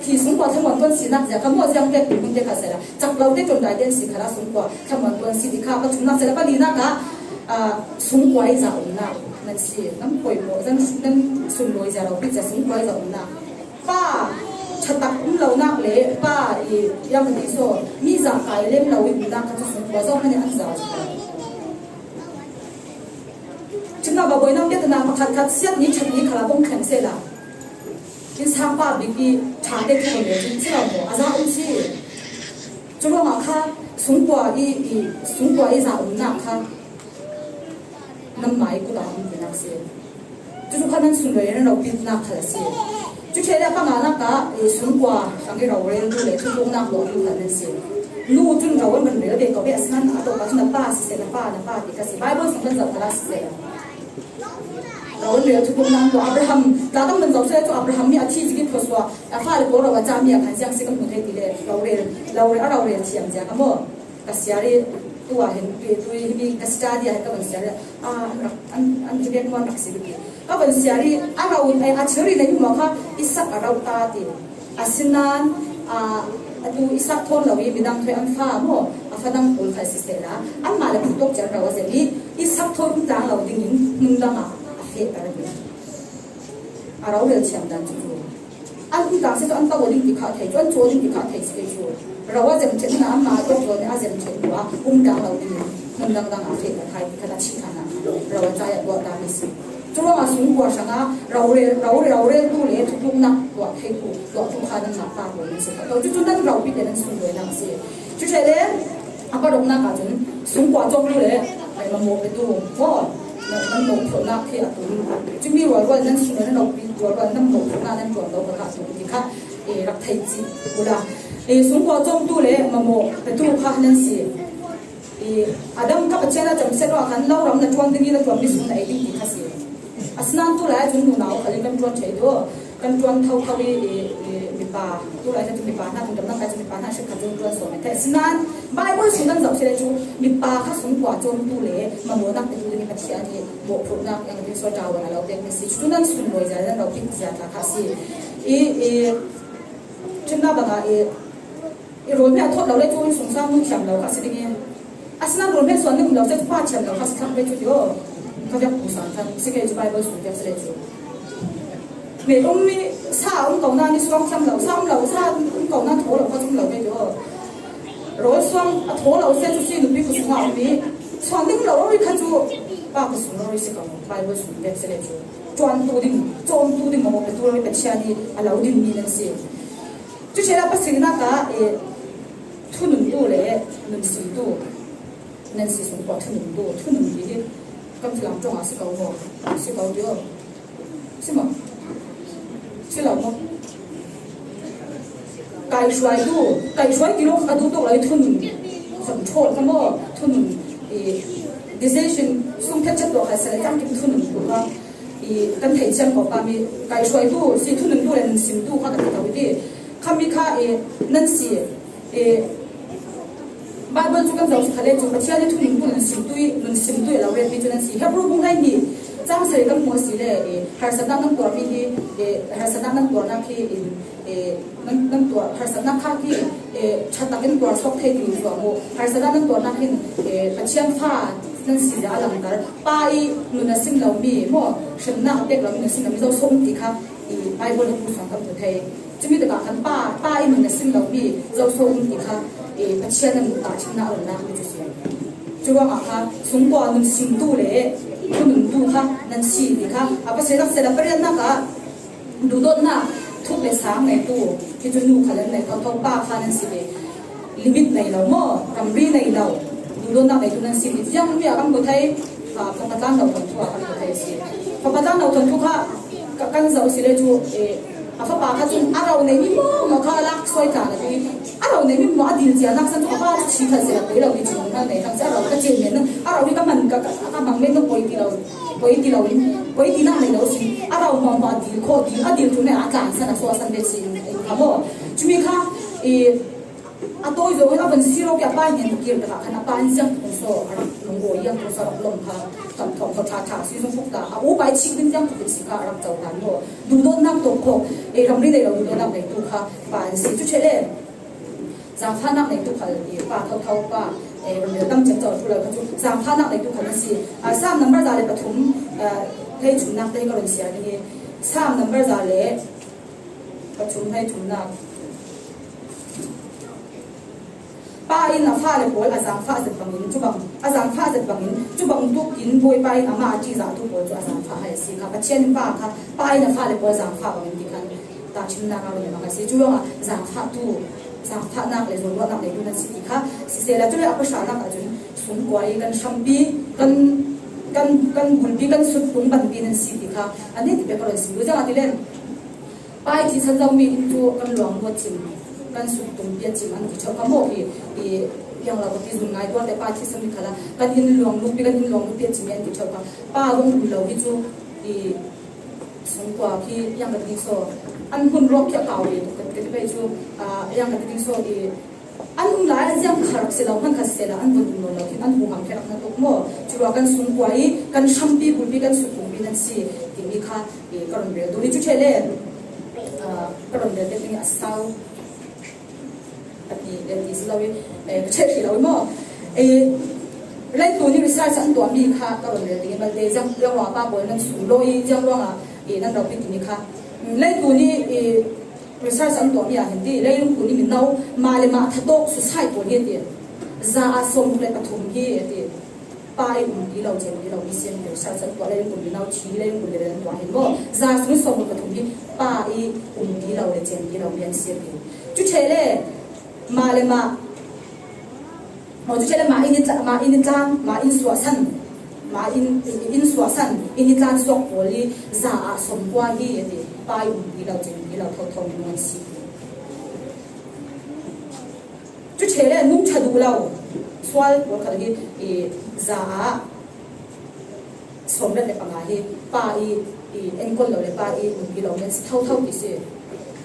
ที่สูงกว่าทั้งหมดต้นสีนักจะขโมยยังเด็กเป็นคนเด็กเสร็จแล้วจับเราได้จนได้เด่นสีขนาดสูงกว่าทั้งหมดต้นสีที่ข้าวก็ถึงนักเสร็จแล้วก็ดีนักอะสูงกว่าจะอุ่นนักนั่นสิน้ำป่วยหมดนั่นสูงกว่าจะเราพิจารณาสูงกว่าจะอุ่นนักป้าชัดตักเรานักเลยป้ายังไม่ได้โซ่มีจากไก่เล่มเราอุ่นนักก็จะสูงกว่าจะไม่ได้อันจะฉันเอาบ่อยน้องเด็กนาพัดเสียนี้ฉันนี้ขลังต้องแข็งเสียละกินสร้างป้าบิกีชาเด็กคนเดียวฉันเชื่อหมออาจารย์อุ้มชีจุดว่ามาค่ะสูงกว่าจะอุ่นนักค่ะน้ำไหมกูด่ามันเป็นนักเสียจุดว่านั้นสูงเลยนั่นเราปิดนักขนาดเสียจุดเชื่อได้ปังงานนักก็สูงกว่าสังเกตเราเรียนรู้เลยทุกวงนักหลงอยู่ขนาดเสียนู่นจุดเราว่ามันเหลือเด็กก็เป็นสิ่งนั้นตัวก็ชุนป้าเสียป้าที่ก็สิบายบนสิ่งนั้นจะทำอะไรเสียเรา เราเรียนทุกนั้นตัวอับราฮัมเราต้องเป็นเราเชื่อตัวอับราฮัมมีอาชีพที่พอสวะฟ้าเลยบอกเราว่าจะมีอาการยังสิ่งที่มันให้ดีเลยเราเรียนเทียมจ้ะก็มั่วกัสยารีตัวเห็นตัวมีกัสตาดีให้กับบัญชีรีอันที่เรียกว่านักสิบิก็บัญชีรีเราไอ้อาชีพนี้อยู่มั้งค่ะอิสักเราตาดีอาศินันดูอิสักทนเรามีดังที่อันฟ้ามั่วฟ้าดังปูนไฟสิเสละอันมาเลยตกใจเราว่าจะมีอิสักทนต่างเราดิ้งมึงดังอ่ะเฟะอะไรแบบเราเรียนเทียมดันจู่อันที่ต่างเสียอันตัวดิ้งที่ขาดเหตุอันโจดิ้งที่ขาดเหตุสิจู่เราว่าจะเป็นเช่นนั้นมาตัวโจเนี่ยอาจจะเป็นเช่นว่าดังเราดิ้งมึงดังอ่ะเฟะอะไรขนาดชี้ขนาดเราใจตัวตาไม่สิจู่ว่าสูงกว่าสังอ่ะเราเรียนตัวเลี้ยทุกนักตัวให้กูตัวทุกขานักตาตัวนี้สิเราจู่นั้นเราพิจารณาสูงเลยนักสิจู่เฉยๆapa dong nak aja sungguh jom dulu le ay mau betu oh nan mau thon nak khi atu cumi ruai nan sunu nan pi ruai nan mau thon nan jual lo ka su ti kha rak thai chi ula sungguh jom dulu le mau betu kha nan si adam ka pachena jam se ro kan lo ram na tuang dingi na tuang bi sun ai ti kha si asnan tu la jun nu nau khali kan tuang thai do kan tuang thau khawi mi pa tu laจะมีปานะคุณกำลังการจะมีปานะฉันขัดจนตัวสมัยแต่สินั้นไบเบิลสุนันจับเสด็จจูมีปาข้าสงกว่าจนตูเล่มาโมนักเป็นตัวนี้ปัจจัยนี้โบกพนักยังเป็นโซดาวันเราเด็กเป็นสิสุนันสุนรวยใจนั้นเราพิจารณาค่ะสิฉันน่าบังอาโรนเพื่อทดเราได้จูนสงสารมุ่งเฉียมเราค่ะสิเงี้ยอาสนะโรนเพื่อส่วนหนึ่งเราจะพาเฉียมเราค่ะสิทำไปจุดเดียวเขาจะผู้สานท่านสิเงี้ยจะไบเบิลสุนจับเสด็จจูเมื่อมีซาอุ้งเก่าหน้านี่สวงซ้ำเหล่าซาอุ้งเก่าหน้าโถเราก็ซ้ำเหล่าไม่เยอะรถสวงโถเราเส้นจุดนุ่มพี่กุศลมีสวงนึงเราไม่คันจูป้ากุศลเราไม่สิกับไปบนสุดเด็กเสด็จจูจวนตัวดิ่งโจมตัวดิ่งมาบอกเป็นตัวเราเป็นเชียร์นี่เราดิ่งมีนั่นสิจุดเชื่อภาษีนักการทุนหนึ่งตัวเลยหนึ่งสี่ตัวนั่นสิสมบัติทุนหนึ่งตัวทุนหนึ่งที่กำลังจงอาสิเก่าบอกสิเก่าเดียวสิมั้ง是老么？该衰的咯，啊都都来吞很错，那么吞decision 送他这多还是来讲的吞不哈？跟提前讲吧咪，该衰的是吞多人心度哈个头的，看咪看恁是Bible 就讲就是看嘞，就把其他的吞多人心对老人比就恁是，还不如公开你。จ้างเสร็จก็มัวสีเลยหาสนับนั่งตัวพี่หาสนับนั่งตัวนักที่นั่งตัวหาสนับข้าที่ชัดตะกินตัวสกเทดีตัวโมหาสนับนั่งตัวนักที่ปัจเจียนผ้านั่นสีดาหลังกันป้ายนุนสิงเรามีโมฉันน่าเด็กเรานุนสิงเรามีเราส่งที่ค่ะไอ้บริผู้สังกัดตัวไทยจะมีแต่การขันป้ายนุนสิงเรามีเราส่งที่ค่ะปัจเจียนนั่งตาชินน่าอุ่นน่าไม่จุดเสียจุดว่าค่ะสงกว่านุนสิงตู้เลยคุณดูค่ะนั่นสิดีค่ะอาภาษาเสด็จไปเรียนนักดูโดนน่ะทุกเลสามในตู้ที่จะนูขันในเขาท้องป้าค่ะนั่นสิเลยลิมิตในเราหม้อกำรีในเราดูโดนน่ะในตู้นั่นสิยังมีอะไรกันบุไทยพอประจานเราทนทั่วกันบุไทยสิพอประจานเราทนทุกค่ะกันเราสิเลยจูอาฟ้าป้าค่ะจูเราในมิโม่มาค่ะลักสวยกันเลยเราในมิโม่อดีตเจ้านักสันทุกค่ะชีพเสด็จไปเราที่จูนั่นในทั้งเจ้าเราก็เจนเนี่ยเราที่ก็มันก็บางเรื่องต้องปล่อยที่เราปล่อยที่นั่นเลยเราสิเรามองว่าดีข้อดีอดีตทุกเนี่ยอาจารย์สนับสนุนสันเดชินครับผมจุมีค่ะตัวอยู่ว่าเป็นซีโร่กับป้ายเงินเกี่ยวกับขณะป้ายเสียงเป็นโซ่ลงโวยยังตัวสลับลงค่ะทำทองเขาชาซีซั่นฟุกตาโอ้ใบชิคเป็นยังเป็นสิการรับเจ้ากันโมดูโดนนักตัวโคคำนี้เราดูโดนนักในตัวค่ะป้ายสิจุดเฉลี่ยจางท่านักในตัวค่ะป้าเท่าป้าเราตั้งใจจะทุเรศเขาจุจางท่านักในตัวค่ะนั่นสิสามนัมเบอร์จะเลยปฐมให้ชุนนักได้ก็เลยเสียนี่สามนัมเบอร์จะเลยปฐมให้ชุนนักป้าอินฟ้าเลยบอกอาจารย์ฟ้าเสร็จบางอินจุบังอาจารย์ฟ้าเสร็จบางอินจุบังตุกินบวยไปอามาจีจ่าทุกคนจุอาจารย์ฟ้าให้สิค่ะปัจเจียนป้าค่ะป้าอินฟ้าเลยบอกอาจารย์ฟ้าบางอินที่คันตาชิมนาเราเลยมาสิจุลงอาจารย์ฟ้าตู้อาจารย์ฟ้านักเลยรู้ว่านักเลยดูนั่นสิค่ะสิเสร็จแล้วจุเลยอัปชานักอาจารย์สุ่มกวยกันชัมปีกันบุญปีกันสุดปุ่งบันปีนั่นสิค่ะอันนี้ที่เป็นคนสิรู้จักอะไรเล่นป้าที่ฉันจะมีอินทูกันหลวงวัดจิมกันสุดตรงเบียดจิมันที่ชาวขโมยยังเราก็ที่สุดง่ายตัวแต่ป้าที่สมิธละกันยินหลวงลูกปีกันยินหลวงลูกเบียดจิมันที่ชาวป้าลงเราที่จู สงกว่าที่ยังกันที่โซอันหุ่นรบจะเก่าอีกก็จะไปชูยังกันที่โซอันหุ่นหลายยังขรักเสร็จแล้วมันขัดเสร็จแล้วอันหุ่นโน่นแล้วที่อันหุ่นหางแค่รักนั่นตกโม่ชัวร์กันสงกว่าอีกันชัมปีบุญปีกันสุขุมปีนั่นสิที่มีค่าก็รำเรียนดูนี่จุดเชลเล่ก็รำเรียนเรื่องนี้สาวอันนี้เรื่องที่เราเชื่อที่เราโม่เล่นตัวนี้วิสัยสันตัวมีค่าก็รำเรียนที่มันเดี๋ยวเรื่องว่าป้าบอลนั่นสูงโดยเรื่องว่านั่นเราเป็นที่มีค่าเล่นตัวนี้วิสัยสันตัวมีอะไรที่เล่นตัวนี้มันเอามาเลยมาทัดโตสุดท้ายตัวนี้ที่จะอาสมเลยปฐมที่ป้ายที่เราเจอที่เรามีเส้นวิสัยสันตัวเล่นตัวนี้เราชี้เล่นตัวนี้เล่นตัวเห็นบ่จะสมสมปฐมที่ป้ายที่เราเจอที่เรามีเส้นจุดเชลเล่มาเลยมาจุดเชลเล่มาอินจานมาอินสวสันมาอินสวสันอินจานสวกโอลีจะอาสมกว่าที่ป้ายที่เราเจอที่เราทอมันสิจุดเชลเล่นุ่งชาดูเราสวลว่าเขาที่จะสมเด็จในปังอาป้ายเอ็นคนเราเลยป้ายที่เราเนี่ยเท่าที่สิ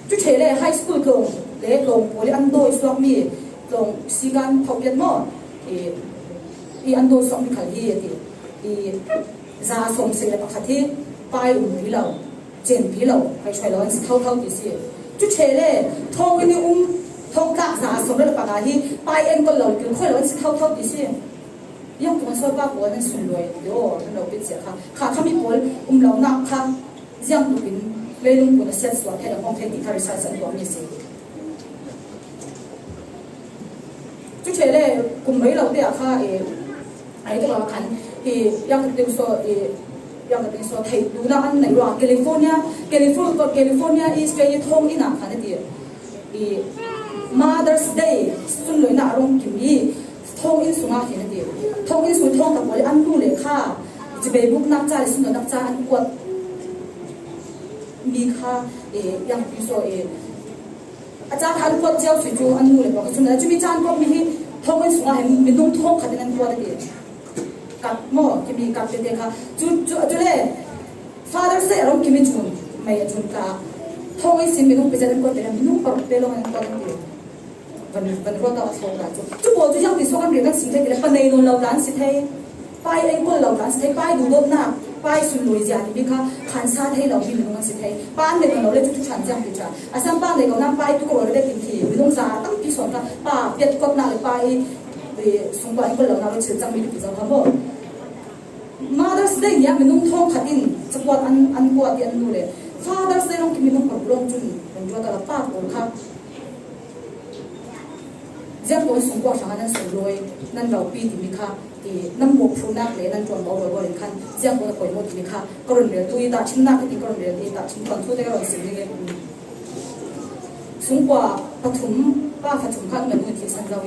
จุดเชลเล่ไฮสคูลตรงเล็กลงโอลีอันโดยสวกมีตรงสิการทบยันหม้ออันโดยสองมีขันที่จะสมเสร็จแล้วที่ป้ายที่เราเจนที่เราไปช่วยเราเท่าที่สิจุดเชลเล่ทองนี่ทองกะจะสมเด็จปังอาป้ายเอ็นคนเราคือค่อยเราเท่าที่สิยังตัวส่วนป้าบัวนั่นสุดเลยเดี๋ยวเราเป็นเสียค่ะข้ามีบอลเราหนักค่ะยังตัวเป็นเล่นลุงคนเสียสวดให้เราห้องเทคนิคทาริสัยสันตัวมีสิจุดเชลเล่กลุ่มเราเดียค่ะไอ้ตัวเราคันยังติดโซ่ยังติดโซ่ไทยดูนะอันไหนว่าแคลิฟอร์เนียอีสเกย์ทองอีน่ะคันนี้Mother's Day สุดเลยนะอารมณ์กิมยี่ทองอินสุนัขเห็นไหมทองอินสุทองกับอะไรอันรู้เลยค่ะจะไปบุกนักจ่ายสุดนักจ่ายอันกวดมีค่ะยังติดโซ่อาจารย์ทันกวดเจ้าสุดจูอันรู้เลยบอกสุดนั้นจะมีจานก็มีทองอินสุนัขเห็นมีนุ่งทองขัดนั้นกวดเลยกับหม้อที่มีกับเด็กค่ะจุเลย Father's Day อารมณ์กิมจุนไม่จุนค่ะทองอินสิมีนุ่งไปจะนั้นกวดเลยมีนุ่งปรับเปลือกนั้นกวดเลยวันรถเราส่งกันจุบจุยังติดส่งกันเรียนกันสิ่งที่เราปนในนนเราด้านสิเทไปเองก็เราด้านสิเทไปดูรถหน้าไปสุดลุยจานที่ค่ะขันซาเทเราที่มันสิเทป้านเด็กเราเลยจุดฉันจังติดจ้าอาศัยป้านเด็กเรานั่งไปทุกคนเราได้กินทีไม่ต้องซาตั้งที่ส่วนกันป้าเปียดกดหน้าเลยไปส่งไปก็เราเราเชื่อจังมีติดจังครับบ่Mother's Day เนี่ยมันนุ่งทองขัดอินจะกวดอันกวดยันดูเลย Father's Day เราคิดมันนุ่งกับลงจุนมันจะตลอดป้าโอนครับเจ้าตัวสงกว่าสังนั้นสวยนั่นเราปีที่มีค่าน้ำหมกฟูนักเลยนั่นจวนบอกว่าเลยคันเจ้าตัวคนหมดที่มีค่าก็เรื่องตัวตาชิ้นนักที่ก็เรื่องตาชิ้นก่อนทุกได้ก็เรื่องสิ่งนี้สงกว่าปฐมป้าปฐมขั้นเหมือนที่สันเรา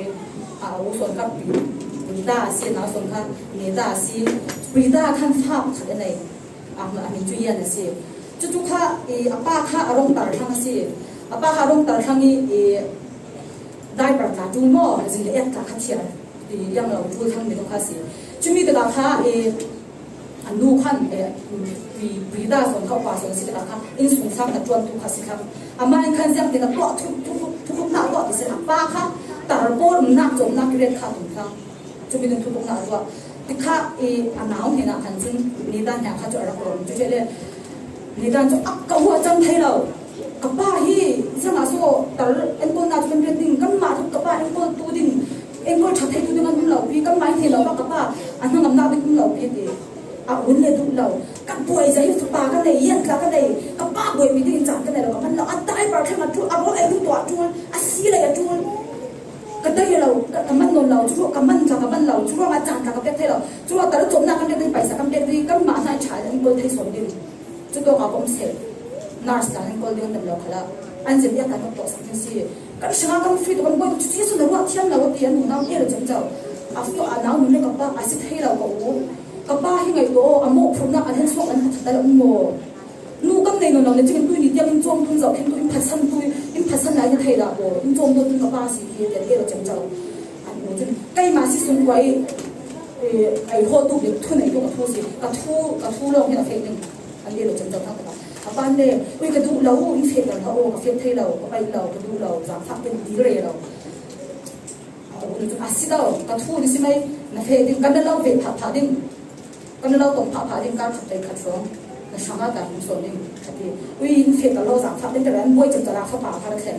ส่วนกับปรีดาเสียนาส่วนขั้นเนดาสีปรีดาขั้นภาพขัดอะไรอันนี้จุยนะสิจุกข้าป้าข้าอารมณ์ตาทั้งสิป้าข้าอารมณ์ตาทั้งนี้ได้ประกาศจูโม่จริงๆเอ็ดกับขัดเชียร์ยังเราพูดทั้งไม่ต้องข้าสิจุมีกระดาษข้าอันนู้ขั้นปรีดาส่วนเข้าป่าส่วนสิกระดาษข้าอินสุนซ้ำกับจวนทุกข้าสิครับอามาในขั้นเสียงเด็กกับตัวทุกหน้าตัวที่เสียป้าข้าแต่เราโบนนักจมนักเรียนข้าถุงข้าจุมีทุกหน้าตัวที่ข้าอันหนาวเห็นอ่ะขันซึ่งนิด้านอย่างข้าจะรับรองจุเจเลยนิด้านจะอักกหัวจังไทยเรากับป้าฮีจะมาสู้แต่เอ็นโกน่าจะเป็นเรื่องดิ่งกันมาทุกกับป้าเอ็นโกตัวดิ่งเอ็นโกชัดให้ตัวดิ่งกันเราพี่กันไม่เห็นเรากับป้าอันนั้นน้ำหนักดิ่งเราพี่ดีอุ่นเลยทุกเรากันป่วยใจทุกป้ากันเลยเยี่ยนกันเลยกับป้าป่วยมีดิ่งจัดกันเลยเรากับมันเราอัดได้ปราแค่มาจูเอาเอ็นตัวจูอาศีเลยจูกันได้เรากับมันนนเราชั่วกับมันกับมันเราชั่วมาจานกับเด็กไทยเราชั่วแต่เราจมน้ำกันเด็กไปสักกันเด็กดีกันมาใช้ฉายเอ็นโกไทยสมดิ่งจุดตัวกับผมเสียnurse dan ko dia ndam lo khala an je ya ta ko sa si ka shanga kam free to ko chu chi so na wa thiam na wa tian nu na ye lo chang chao after ana nu ne ka pa a si thei lo ko ka pa hi ngai to amo phum na an hen so an ta lo mo nu kam nei no le ching tu ni tiam in chom tun zau khen tu in phasan la ya thei la bo in chom do tun ka pa si ye lo chang chao an mo chun kai ma si sun kwai ai ho tu le thu nei to ka thu si ka thu lo ne la fei อันนี้เราจะต้องทำกันอาบ้านเนี่ยกระดูเราอินเฟกต์เรากระเฟียไทยเราไปเรากระดูเราสามทับเป็นดีเลยเราอาศิเรากระทู้ดิสิไหมนะเฟดิ้งกันเราเวทผ่าดิ้งกันเราตรงผ่าดิ้งการขัดใจขัดสองนะช่างการส่วนนี้ขัดดีอินเฟกต์เราสามทับเป็นแต่ละมวยจนจะรักเขาป่าพาราแข็ง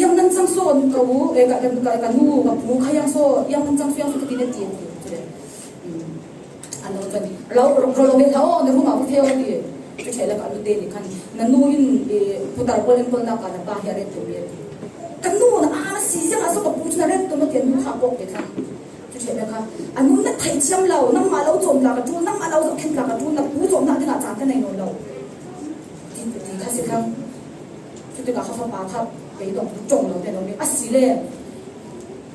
ยังนั่งจังโซ่กับวูกันนูกับวูขยังโซ่ยังนั่งจังโซ่ยังสุดที่เด็ดจริงจุดเด่นอันนั้นเป็นเราเป็นเขาในรูปมาเที่ยวดีจะใช้แล้วก็อันเด่นกันนั่นนู่นพุทธาบุญเป็นคนนักการบ้านเฮเรตตัวเดียวกันนู่นซีซั่นอาสุกับผู้ชนะเรตตัวนั้นเดียวข้าบอกเลยค่ะจะใช้แล้วค่ะอันนู้นนั่นไทยเชื่อมเรานั่งมาเราจมหลักกระจุนนั่งมาเราเข็นหลักกระจุนนั่งผู้จมหลักที่อาจารย์ท่านในโน่นเราที่ข้าศึกข้างชุดที่เขาฟ้าครับไปตรงจงเราเนี่ยเราเนี่ยอาศิเล่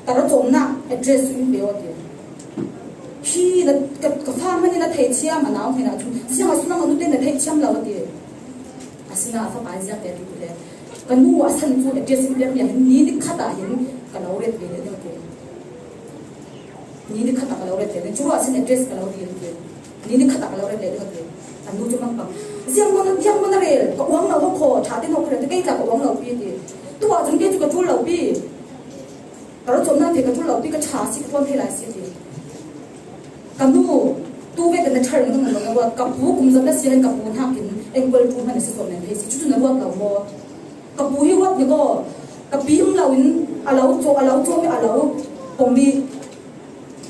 แต่เราจมหนัก address ยิ่งเดียวเดียวที่นั่นกับฟ้ามันนี่นั่นไทยเชื่อมมันเอาให้นะจุนเชื่อมสุนัขมนุษย์เนี่ยไทยเชื่อมเราเดียวอาศินาฟ้าไปเสียแต่ดีเลยกันนู้อาศัยจุน address ยิ่งเดียวอย่างนี้นี่ขัดอะไรกันเราเรียนเดียวเดียวนี่นี่ขัดกันเราเรียนเดียวจุนอาศัย address กันเราเดียวนี่ขัดกันเราเรียนเดียวอันนู้จุนมั่งปังยังมันอะไรก็หวังเราเขาขอชาติเขาเคยจะเก่งจากหวังเราพี่ดิตัวจนเก่งจุกจุลเราพี่แต่เราจมนั่นเพียงจุลเราพี่ก็ชาสิกคนที่หลายสิดิกันนู้ตัวเวกันในเชิงนั้นเราว่ากับผู้กุมจะได้เสียกับผู้ท่ากินเอ็งเปิลผู้มันในสิ่งนั้นเพศจุดนั้นว่าเราบ่กับผู้ที่ว่าเนี่ยก็กับปีของเราอินเราโจเราผมมี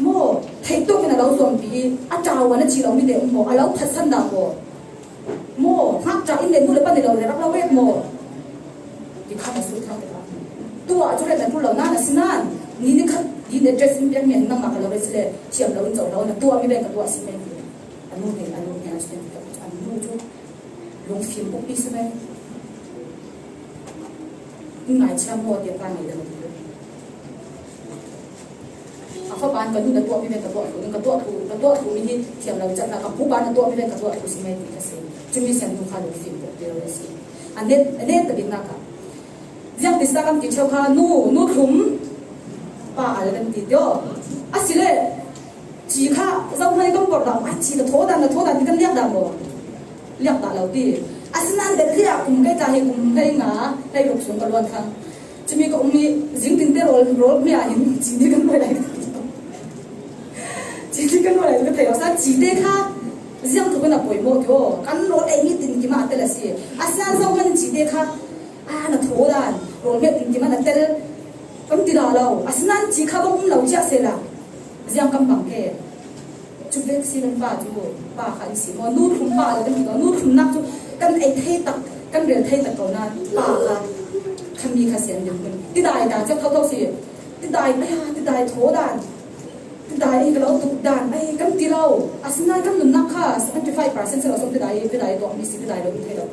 โม่ไทยตัวกันเราส่วนปีอาจารย์วันนั้นชีเราไม่เด็กโม่เราพัฒนาบ่โม่ฮักจ่าอินเดียนู่นเลยปั้นเดียวเลยรักเราเวทโม่ที่ข้ามาสู้ทางเดียวตัวจุดแรกนั้นพวกเราหน้าสินั่นนี่ข้ายินดีเดรสซิ่งยังมีนั่งมากับเราเลยสิเลยเชื่อมเราอินโจเราเนี่ยตัวไม่เป็นกับตัวสิเป็นอันนู้นเนี่ยอันสิเป็นกับอันนู้นจุดลงฟิล์มปุ๊บปีสิเป็นนี่หมายเชื่อมโม่เดียวกันเลยเข้าบ้านกันนู่นตัวไม่เป็นกับตัวถูมีที่เทียมเราจัดนะกับผู้บ้านตัวไม่เป็นกับตัวถูสิไม่ดีกันสิจุดมีเสียงนุ่งขาดูฟิล์มเดียวเลยสิอันนี้แต่บินนักอะยังติดสักกันกิจเขาค่ะนู่ถุมป้าอะไรกันติดเยอะอาศิเล่จีค่ะเราให้ต้องกดเราจีก็โทษดันนี่กันเรียกดันบ่เรียกด่าเราดิอาศินันเด็ดเรียกกุมใกล้ใจกุมให้งาให้หลบสวนกันวันครั้งจะมีก็มีจิงตินเตอร์โรลไม่อ่านจีนี่กันไม่ได้จีนี่กันไม่ได้ก็เถียงซะจีเด็กค่ะยังถูกกันอ่ะป่วยหมดอยู่กันโรลเองนี่ตินกี่มาแต่ละสิอาศินันเรามันจีเด็กค่ะน่ะโทษดันโรลไม่ตินกี่มาแต่ละกันติดเราอาศินันจีค่ะก็อุ้มเราจะเสียละยังกำบังแก่จุดเล็กสิเป็นป้าจูป้าขันสิว่านู่นคุณป้าเลยต้องมีก็นู่นคุณนักจูกันไอ้เทตักกันเรียนเทตักก่อนนั้นป้าค่ะคันมีข้าเสียงเดียวกันที่ได้ด่าเจ้าเขาสิที่ได้ไม่ฮะที่ได้โถด่านที่ได้ไอ้ก็เราตุกด่านไอ้กันที่เราอาศัยนั้นกันหนุนนักค่ะ75%เราสมที่ได้ตัวมีสิที่ได้เราไม่เทเรา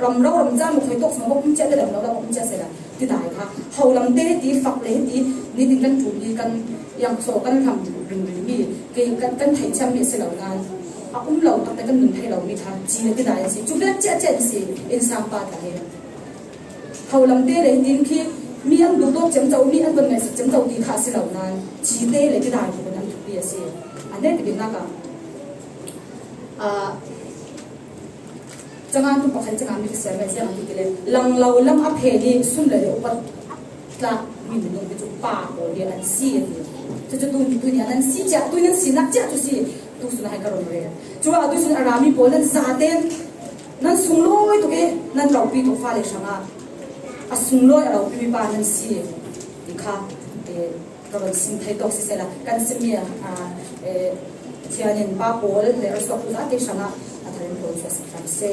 รำจ้ามุขให้ตกสมบูรณ์เจ้าได้เราผมจะเสร็จที่ได้ค่ะเขาลำเตะตีฝักเลยตีนี่ถึงกันถูกกันยังโซกันทำรึงมีกันไทยช่างมีเสร็จแล้วงานเราตั้งแต่กันหนุนให้เรามีทางจีนที่ได้สิจุดแรกเจ๊สิอินสามปาตายเขาลำเตะเลยตีที่มีอันดูโต๊ะจำเจ้ามีอันเป็นไงจำเจ้าดีขาเสร็จแล้วงานจีนเลยที่ได้คนนั้นถูกเบียสิอันนี้ก็เป็นนักจังงานทุกประเทศจังงานมีเสียงอะไรเสียงอะไรกันเลยลังเราลังอภัยนี่สุ่มเลยอุปตะมีหนุ่มเป็นจุป่าโอเดียนซีจะดูเนี่ยนั่นซีจ้ะดูนั่นซีนักจ้ะดูสิดูสุดท้ายก็รู้เลยจัวดูสุดอารามีโบนั่นซาเตนนั่นสุ่มลอยตัวเองนั่นเราปีตัวฟ้าเลยช่างอ่ะสุ่มลอยเราปีมีบ้านนั่นซีดีค่ะเราเป็นสิ่งไทยตกสิเสร็จละกันเสียที่อันนี้ป้าโบเลยเราสอบผู้ชายที่ช่างอาจารย์โปรเฟสซัมเซ่